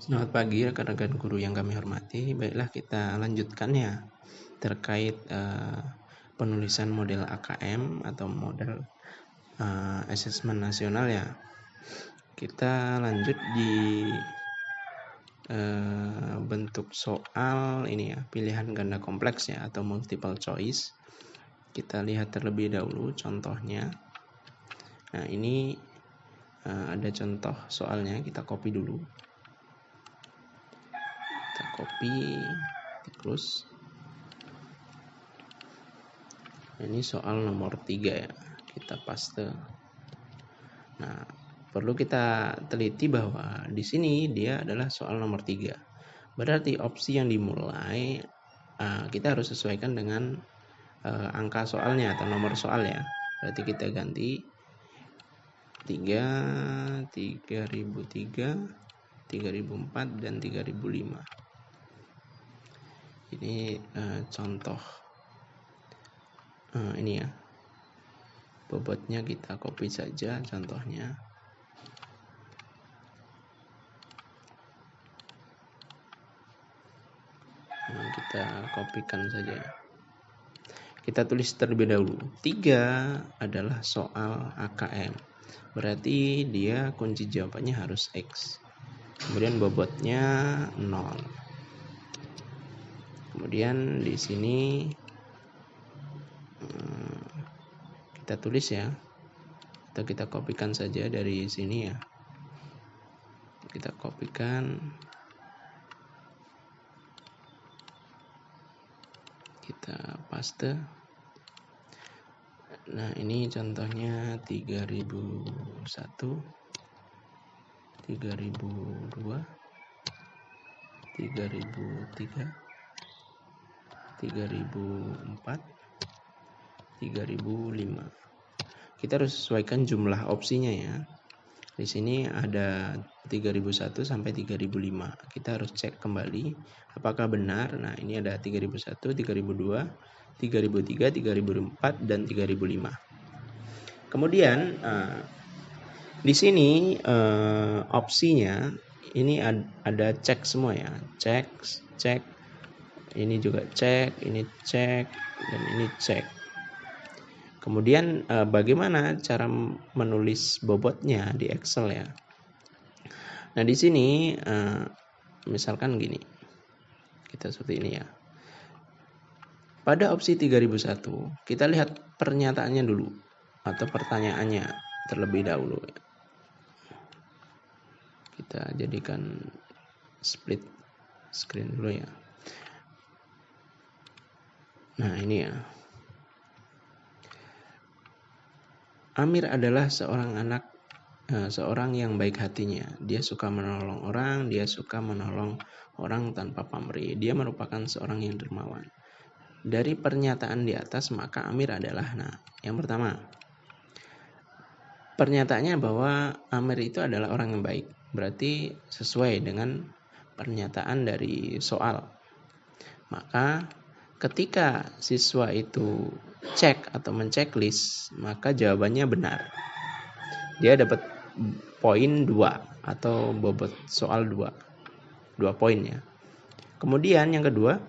Selamat pagi rekan-rekan guru yang kami hormati. Baiklah, kita lanjutkan ya terkait penulisan model AKM atau model asesmen nasional ya. Kita lanjut di bentuk soal ini ya, pilihan ganda kompleks ya atau multiple choice. Kita lihat terlebih dahulu contohnya. Nah, ini ada contoh soalnya, kita copy dulu. Kita copy terus. Ini soal nomor 3 ya, kita paste. Nah, perlu kita teliti bahwa di sini dia adalah soal nomor 3. Berarti opsi yang dimulai kita harus sesuaikan dengan angka soalnya atau nomor soal ya. Berarti kita ganti 3, 3003, 3004 dan 3005. Ini contoh ini ya, bobotnya kita copy saja contohnya. Kita kopikan saja. Kita tulis terlebih dahulu. 3 adalah soal AKM. Berarti dia kunci jawabannya harus X. Kemudian bobotnya 0. Kemudian di sini kita tulis ya, atau kita kopikan saja dari sini ya. Kita kopikan, kita paste. Nah, ini contohnya 3001, 3002, 3003, 3004, 3005. Kita harus sesuaikan jumlah opsinya ya. Di sini ada 3001 sampai 3005. Kita harus cek kembali apakah benar. Nah, ini ada 3001, 3002, 3003, 3004 dan 3005. Kemudian di sini opsinya ini ada cek semua ya. Cek. Ini juga cek, ini cek, dan ini cek. Kemudian bagaimana cara menulis bobotnya di Excel ya. Nah, di sini misalkan gini. Kita seperti ini ya. Pada opsi 3001, kita lihat pernyataannya dulu atau pertanyaannya terlebih dahulu ya. Kita jadikan split screen dulu ya. Nah, ini ya. Amir adalah seorang yang baik hatinya. Dia suka menolong orang, dia suka menolong orang tanpa pamrih. Dia merupakan seorang yang dermawan. Dari pernyataan di atas, maka Amir adalah, nah, yang pertama, pernyataannya bahwa Amir itu adalah orang yang baik. Berarti sesuai dengan pernyataan dari soal. Maka ketika siswa itu cek atau menceklis, maka jawabannya benar. Dia dapat poin 2 atau bobot soal 2 poin ya. Kemudian yang kedua,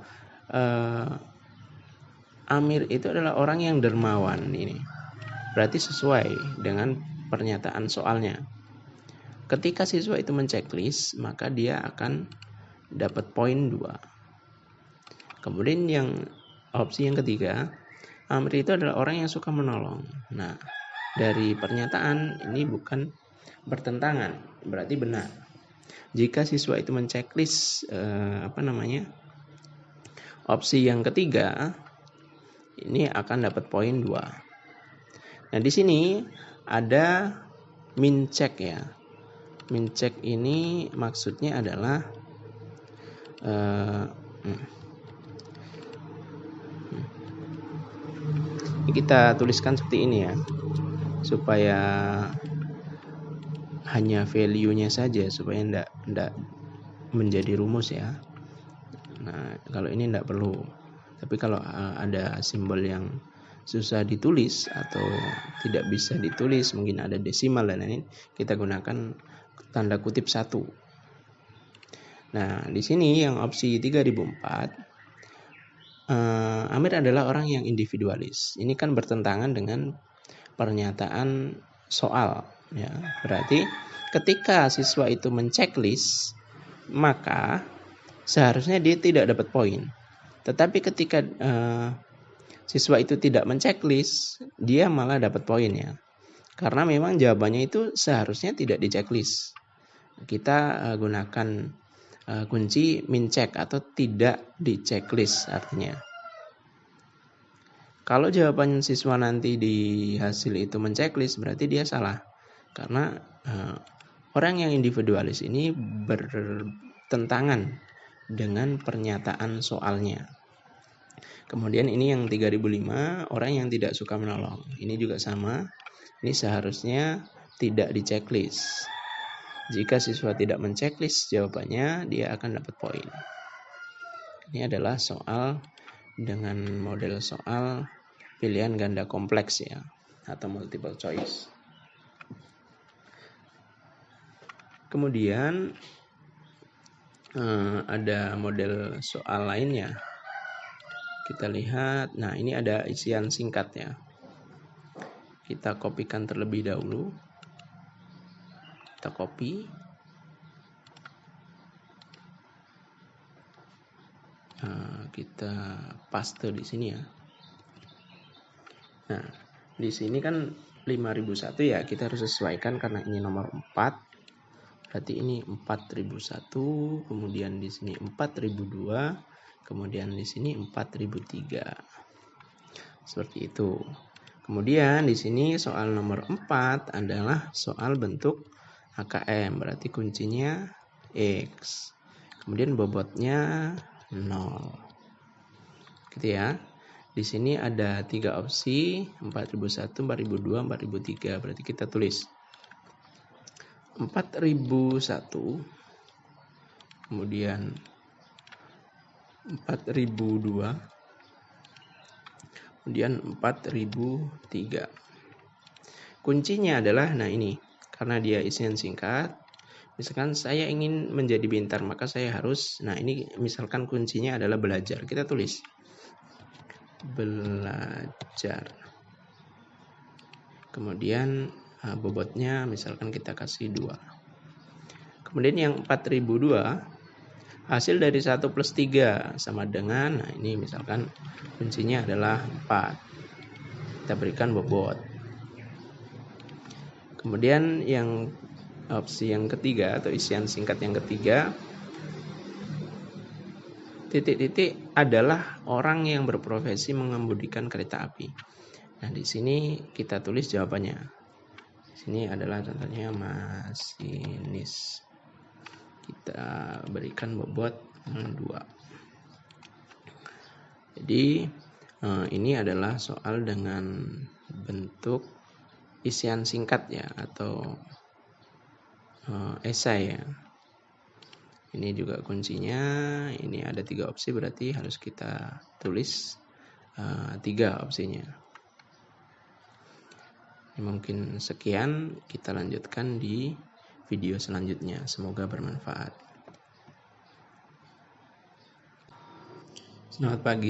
Amir itu adalah orang yang dermawan ini. Berarti sesuai dengan pernyataan soalnya. Ketika siswa itu menceklis, maka dia akan dapat poin 2. Kemudian opsi yang ketiga, Amir itu adalah orang yang suka menolong. Nah, dari pernyataan ini bukan bertentangan, berarti benar. Jika siswa itu menceklis opsi yang ketiga, ini akan dapat poin 2. Nah, di sini ada min check ya. Min check ini maksudnya adalah kita tuliskan seperti ini ya, supaya hanya value-nya saja, supaya enggak menjadi rumus ya. Nah, kalau ini enggak perlu. Tapi kalau ada simbol yang susah ditulis atau tidak bisa ditulis, mungkin ada desimal dan lain-lain, kita gunakan tanda kutip 1. Nah, di sini yang opsi 3004, Amir adalah orang yang individualis. Ini kan bertentangan dengan pernyataan soal, ya. Berarti ketika siswa itu menceklis, maka seharusnya dia tidak dapat poin. Tetapi ketika siswa itu tidak menceklis, dia malah dapat poin, ya. Karena memang jawabannya itu seharusnya tidak diceklis. Kita gunakan kunci min check atau tidak diceklis artinya. Kalau jawaban siswa nanti di hasil itu menceklis, berarti dia salah. Karena orang yang individualis ini bertentangan dengan pernyataan soalnya. Kemudian ini yang 3005, orang yang tidak suka menolong. Ini juga sama. Ini seharusnya tidak diceklis. Jika siswa tidak menceklis jawabannya, dia akan dapat poin. Ini adalah soal dengan model soal pilihan ganda kompleks, ya, atau multiple choice. Kemudian ada model soal lainnya. Kita lihat, nah ini ada isian singkat, ya. Kita kopikan terlebih dahulu. Kita copy. Kita paste di sini, ya. Nah, di sini kan 5001, ya, kita harus sesuaikan karena ini nomor 4. Berarti ini 4001, kemudian di sini 4002, kemudian di sini 4003. Seperti itu. Kemudian di sini soal nomor 4 adalah soal bentuk AKM, berarti kuncinya X. Kemudian bobotnya 0. Gitu, ya. Di sini ada 3 opsi, 4001, 4002, 4003. Berarti kita tulis 4001, kemudian 4002, kemudian 4003. Kuncinya adalah, nah ini, karena dia isian singkat. Misalkan saya ingin menjadi pintar, maka saya harus, nah ini misalkan kuncinya adalah belajar. Kita tulis belajar. Kemudian bobotnya misalkan kita kasih 2. Kemudian yang 4002, hasil dari 1 plus 3 sama dengan, nah ini misalkan kuncinya adalah 4. Kita berikan bobot. Kemudian yang opsi yang ketiga atau isian singkat yang ketiga, titik-titik adalah orang yang berprofesi mengemudikan kereta api. Nah, di sini kita tulis jawabannya. Di sini adalah contohnya masinis. Kita berikan bobot 2. Jadi ini adalah soal dengan bentuk isian singkat, ya, atau esai, ya. Ini juga kuncinya. Ini ada 3 opsi, berarti harus kita tulis 3 opsinya. Ini mungkin sekian, kita lanjutkan di video selanjutnya. Semoga bermanfaat. Selamat pagi.